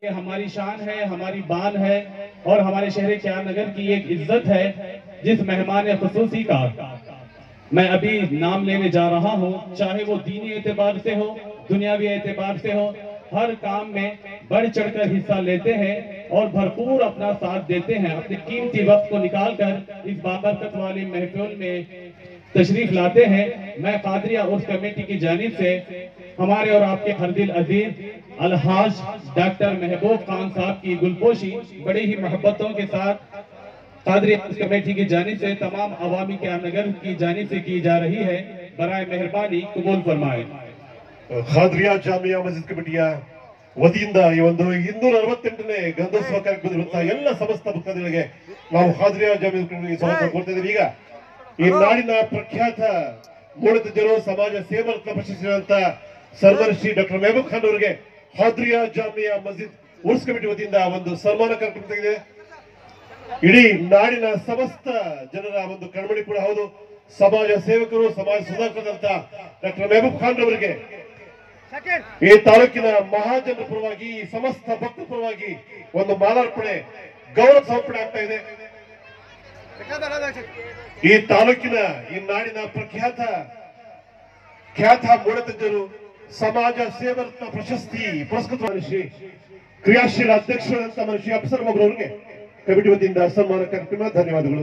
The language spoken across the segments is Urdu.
یہ ہماری شان ہے، ہماری بان ہے اور ہمارے شہر کیان نگر کی ایک عزت ہے جس مہمان خصوصی کا میں ابھی نام لینے جا رہا ہوں، چاہے وہ دینی اعتبار سے ہو، دنیاوی اعتبار سے ہو، ہر کام میں بڑھ چڑھ کر حصہ لیتے ہیں اور بھرپور اپنا ساتھ دیتے ہیں، اپنے قیمتی وقت کو نکال کر اس بابرکت والی محفل میں تشریف لاتے ہیں۔ میں قادریہ عرس کمیٹی کی جانب سے ہمارے اور آپ کے ہر دل عزیز الحاج ڈاکٹر محبوب خان صاحب کی گلپوشی بڑی ہی محبتوں کے ساتھ قادریہ عرس کمیٹی کی جانب سے تمام عوامی کیان نگر کی جانب سے کی جا رہی ہے، برائے مہربانی قبول فرمائے۔ ಖಾದ್ರಿಯಾ ಜಾಮಿಯಾ ಮಸ್ಜಿದ್ ಕಮಿಟಿಯ ವತಿಯಿಂದ ಈ ಒಂದು 268ನೇ ಗಂಧೋತ್ಸವ ಕಾರ್ಯಕ್ರಮದಲ್ಲಿ ಬರುತ್ತಾ ಎಲ್ಲ ಸಮಸ್ತ ಭಕ್ತಾದಿಗಳಿಗೆ ನಾವು ಖಾದ್ರಿಯಾ ಜಾಮಿಯಾ ಕಮಿಟಿಗೆ ಸ್ವಾಗತ ಕೊಡ್ತಾ ಇದ್ದೀವಿ। ಈಗ ಈ ನಾಡಿನ ಪ್ರಖ್ಯಾತ ಮೂಢತಜ್ಞರು ಸಮಾಜ ಸೇವಕ ಪ್ರಶಸ್ತಿಯಾದಂತ ಸರ್ವರ್ಷಿ ಡಾಕ್ಟರ್ ಮೆಹಬೂಬ್ ಖಾನ್ ಅವರಿಗೆ ಖಾದ್ರಿಯಾ ಜಾಮಿಯಾ ಮಸ್ಜಿದ್ ಉರ್ಸ್ ಕಮಿಟಿ ವತಿಯಿಂದ ಒಂದು ಸನ್ಮಾನ ಕಾರ್ಯಕ್ರಮ ತೆಗೆದಿದೆ। ಇಡೀ ನಾಡಿನ ಸಮಸ್ತ ಜನರ ಒಂದು ಕಣ್ಮಣಿ ಕೂಡ ಹೌದು, ಸಮಾಜ ಸೇವಕರು, ಸಮಾಜ ಸುಧಾರಕರಂತ ಡಾಕ್ಟರ್ ಮೆಹಬೂಬ್ ಖಾನ್ ಅವರಿಗೆ ಈ ತಾಲೂಕಿನ ಮಹಾಜನರ ಪರವಾಗಿ, ಸಮಸ್ತ ಭಕ್ತರ ಪರವಾಗಿ ಒಂದು ಮಾಲಾರ್ಪಣೆ ಗೌರವ ಸಮರ್ಪಣೆ ಆಗ್ತಾ ಇದೆ। ಈ ತಾಲೂಕಿನ, ಈ ನಾಡಿನ ಖ್ಯಾತ ಮೂಢತಜ್ಞರು, ಸಮಾಜ ಸೇವಕ ಪ್ರಶಸ್ತಿ ಪುರಸ್ಕೃತ ಮನುಷ್ಯ, ಕ್ರಿಯಾಶೀಲ ಅಧ್ಯಕ್ಷರಾದಂತ ಮನುಷ್ಯ ಅಫ್ಸರ್ ಬಾಬು ಅವರಿಗೆ ಕಮಿಟಿ ವತಿಯಿಂದ ಸನ್ಮಾನ ಕಾರ್ಯಕ್ರಮ ಧನ್ಯವಾದಗಳು।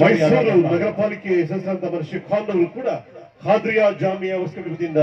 ಮೈಸೂರು ನಗರ ಪಾಲಿಕೆ ಸದಸ್ಯರಾದ ಮನುಷ್ಯ ಖಾನ್ ಅವರು ಕೂಡ ಖಾದ್ರಿಯಾ ಜಾಮಿಯಾ ಉರ್ಸ್ ಕಮಿಟಿ ವತಿಯಿಂದ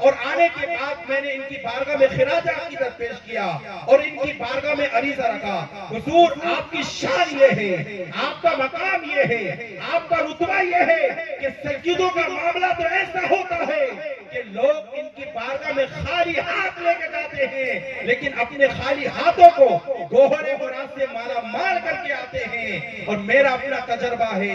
اور آنے کے بعد میں نے ان کی بارگاہ میں خراج عقیدت پیش کیا اور ان کی بارگاہ میں عریضہ رکھا، حضور آپ کی شان یہ ہے، آپ کا مقام یہ ہے، آپ کا رتبہ یہ ہے کہ سیدوں کا معاملہ تو ایسا ہوتا ہے کہ لوگ ان کی بارگاہ میں خالی ہاتھ لے کے جاتے ہیں، لیکن اپنے خالی ہاتھوں کو گوہر مراد سے مالا مال کر کے آتے ہیں۔ اور میرا اپنا تجربہ ہے،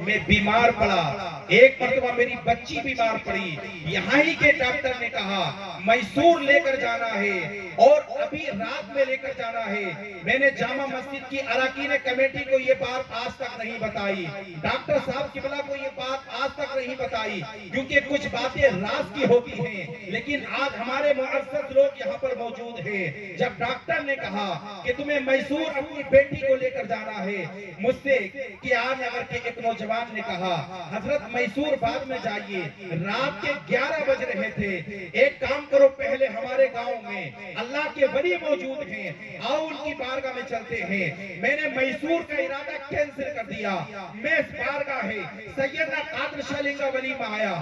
میں بیمار پڑا، ایک مرتبہ میری بچی بیمار پڑی، یہاں ہی کے ڈاکٹر نے کہا میسور لے کر جانا ہے اور ابھی رات میں لے کر جانا ہے۔ میں نے جامع مسجد کی اراکین کمیٹی کو یہ بات آج تک نہیں بتائی، ڈاکٹر صاحب قبلہ کو یہ بات آج تک نہیں بتائی، کیونکہ کچھ باتیں راز کی ہوتی ہیں، لیکن آج ہمارے معزز لوگ یہاں پر موجود ہیں۔ جب ڈاکٹر نے کہا کہ تمہیں میسور اپنی بیٹی کو لے کر جانا ہے، مجھ سے کیار نگر کے ایک نوجوان نے کہا حضرت میسور بعد میں جائیے، رات کے 11 بج رہے تھے، ایک کام کرو پہلے ہمارے گاؤں میں اللہ کے ولی موجود ہیں، آؤ ان کی بارگاہ میں چلتے ہیں۔ میں نے میسور کا ارادہ کینسل کر دیا، میں اس بارگاہ ہے سیدنا قادر شاہ لنگا ولی میں آیا،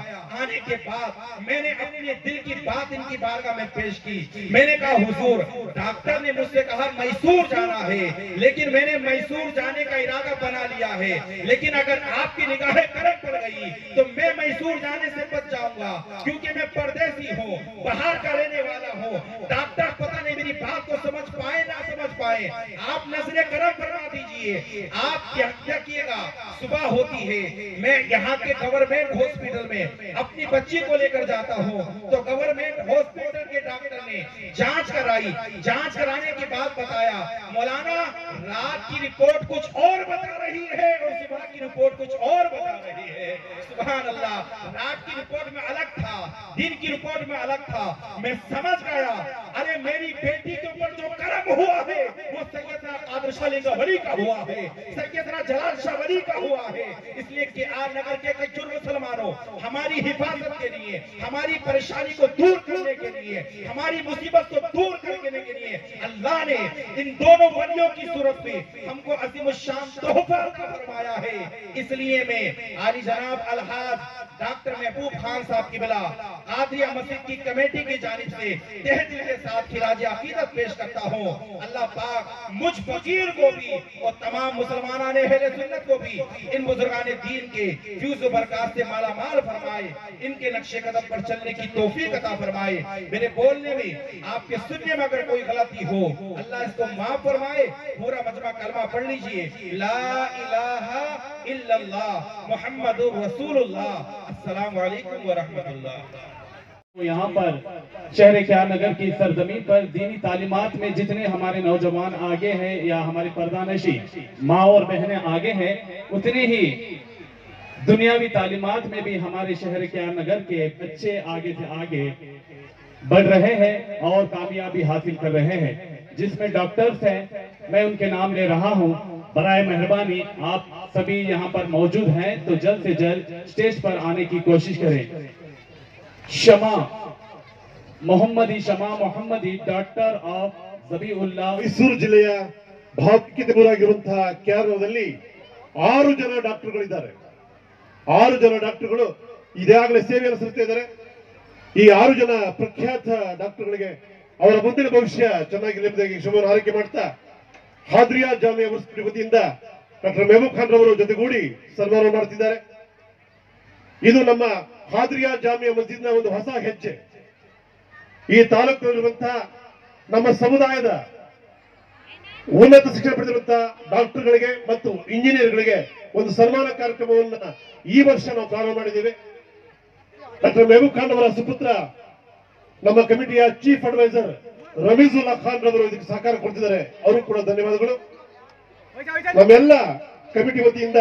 آنے کے بعد میں نے اپنے دل کی بات ان کی بارگاہ میں پیش کی۔ میں نے کہا حضور ڈاکٹر نے مجھ سے کہا میسور جانا ہے، لیکن میں نے میسور جانے کا ارادہ بنا لیا ہے، لیکن اگر آپ کی نگاہیں کرم پڑ گئی تو میں میسور جانے سے بچ جاؤں گا، کیونکہ میں پردیسی ہوں، باہر کا رہنے والا ہوں۔ ڈاکٹر پتہ نہیں میری بات کو سمجھ پائے نہ سمجھ پائے، آپ نظر کرم فرما دیجئے۔ آپ کیا کیے گا، صبح ہوتی ہے میں یہاں کے گورنمنٹ ہاسپٹل میں اپنی بچی کو لے کر جاتا ہوں، تو گورنمنٹ ہاسپٹل کے ڈاکٹر نے جانچ کرائی، جانچ کرانے کے بعد بتایا مولانا رات کی رپورٹ کچھ اور بتا رہی ہے اور صبح کی رپورٹ کچھ اور بتا رہی ہے۔ سبحان اللہ، رات کی رپورٹ میں الگ تھا، دن کی رپورٹ میں الگ تھا۔ میں سمجھ گیا ارے میری بیٹی کے اوپر جو کرم ہوا ہے وہ سیدنا قادر شاہ لنگا ولی کا ہوا ہے، سیدنا جلال شاہ ولی کا ہوا ہے۔ اس لیے کہ آج نگر کے کچھ مسلمانوں ہماری حفاظت کے لیے، ہماری پریشانی کو دور کرنے کے لیے، ہماری مصیبت کو دور کرنے کے لیے اللہ نے ان دونوں ولیوں کی صورت میں ہم کو عظیم الشان تحفہ فرمایا ہے۔ اس لیے میں عالی جناب الحاج ڈاکٹر محبوب خان صاحب کی بلا قادریہ مسجد کی کمیٹی کی جانب سے تہ دل کے ساتھ خراج عقیدت پیش کرتا ہوں۔ اللہ پاک مجھ فقیر کو بھی اور تمام مسلمانان اہل سنت کو بھی ان بزرگان دین کے فیض و برکات سے مالا مال فرمائے، ان کے نقش قدم پر چلنے کی توفیق عطا فرمائے۔ میرے بولنے میں آپ کے سننے میں اگر کوئی غلطی ہو اللہ اس کو معاف فرمائے۔ پورا مجمع کلمہ پڑھ لیجئے، لا الہ الا اللہ محمد رسول اللہ۔ السلام علیکم ورحمت اللہ۔ یہاں پر شہر کیار نگر کی سرزمین پر دینی تعلیمات میں جتنے ہمارے نوجوان آگے ہیں یا ہماری پردانشی ماں اور بہنیں آگے ہیں، اتنی ہی دنیاوی تعلیمات میں بھی ہمارے شہر کیار نگر کے بچے آگے سے آگے بڑھ رہے ہیں اور کامیابی حاصل کر رہے ہیں، جس میں ڈاکٹرز ہیں، میں ان کے نام لے رہا ہوں۔ برائے مہربانی آپ سبھی یہاں پر موجود ہیں تو جلد سے جلد سٹیج پر آنے کی کوشش کریں۔ شمع محمدی، شمع محمدی ಡಾಕ್ಟರ್ ಆಫ್ ಜಬೀಉಲ್ಲಾ। ಮೈಸೂರು ಜಿಲ್ಲೆಯ ಭಾವಕಿತಪುರಾಗಿರುವಂತಹ ಕ್ಯಾರದಲ್ಲಿ 6 ಜನ ಡಾಕ್ಟರ್ಗಳಿದ್ದಾರೆ। 6 ಜನ ಡಾಕ್ಟರ್ಗಳು ಈಗಾಗಲೇ ಸೇವೆಯನ್ನು ಸಲ್ಲಿಸ್ತಾ ಇದ್ದಾರೆ। ಈ 6 ಜನ ಪ್ರಖ್ಯಾತ ಡಾಕ್ಟರ್ಗಳಿಗೆ ಅವರ ಮುಂದಿನ ಭವಿಷ್ಯ ಚೆನ್ನಾಗಿರಲಿ ಶುಭ ಹಾರೈಕೆ ಮಾಡ್ತಾ ಖಾದ್ರಿಯಾ ಜಾಮಿಯಾ ಯೂನಿವರ್ಸಿಟಿ ವತಿಯಿಂದ ಡಾಕ್ಟರ್ ಮೆಹಬೂಬ್ ಖಾನ್ ರವರು ಜೊತೆಗೂಡಿ ಸನ್ಮಾನ ಮಾಡ್ತಿದ್ದಾರೆ। ಇದು ನಮ್ಮ ಖಾದ್ರಿಯಾ ಜಾಮಿಯಾ ಮಸ್ಜಿದ್ನ ಒಂದು ಹೊಸ ಹೆಜ್ಜೆ। ಈ ತಾಲೂಕಿನಲ್ಲಿರುವಂತಹ ನಮ್ಮ ಸಮುದಾಯದ ಉನ್ನತ ಶಿಕ್ಷಣ ಪಡೆದಿರುವಂತಹ ಡಾಕ್ಟರ್ಗಳಿಗೆ ಮತ್ತು ಇಂಜಿನಿಯರ್ಗಳಿಗೆ ಒಂದು ಸನ್ಮಾನ ಕಾರ್ಯಕ್ರಮವನ್ನು ಈ ವರ್ಷ ನಾವು ಪ್ರಾರಂಭ ಮಾಡಿದ್ದೇವೆ। ಡಾಕ್ಟರ್ ಮೆಹಬೂಬ್ ಖಾನ್ ಅವರ ಸುಪುತ್ರ ನಮ್ಮ ಕಮಿಟಿಯ ಚೀಫ್ ಅಡ್ವೈಸರ್ ರಮೀಜುಲ್ಲಾ ಖಾನ್ ರವರು ಇದಕ್ಕೆ ಸಹಕಾರ ಕೊಡ್ತಿದ್ದಾರೆ, ಅವರು ಕೂಡ ಧನ್ಯವಾದಗಳು। ನಮ್ಮೆಲ್ಲ ಕಮಿಟಿ ವತಿಯಿಂದ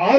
6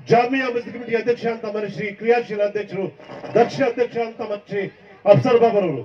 ಜಾಮಿಯಾ ಮಸ್ಜಿದ್ ಕಮಿಟಿ ಅಧ್ಯಕ್ಷ ಅಂತ ಮನೆ ಶ್ರೀ ಕ್ರಿಯಾಶೀಲ ಅಧ್ಯಕ್ಷರು ದಕ್ಷ ಅಧ್ಯಕ್ಷ ಅಂತ ಮತ್ತೆ ಅಫ್ಸರ್ ಬಾಬರ್ ಅವರು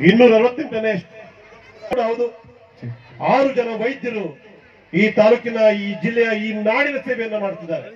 268ನೇ ಹೌದು 6 ಜನ ವೈದ್ಯರು ಈ ತಾಲೂಕಿನ ಈ ಜಿಲ್ಲೆಯ ಈ ನಾಡಿನ ಸೇವೆಯನ್ನ ಮಾಡ್ತಿದ್ದಾರೆ.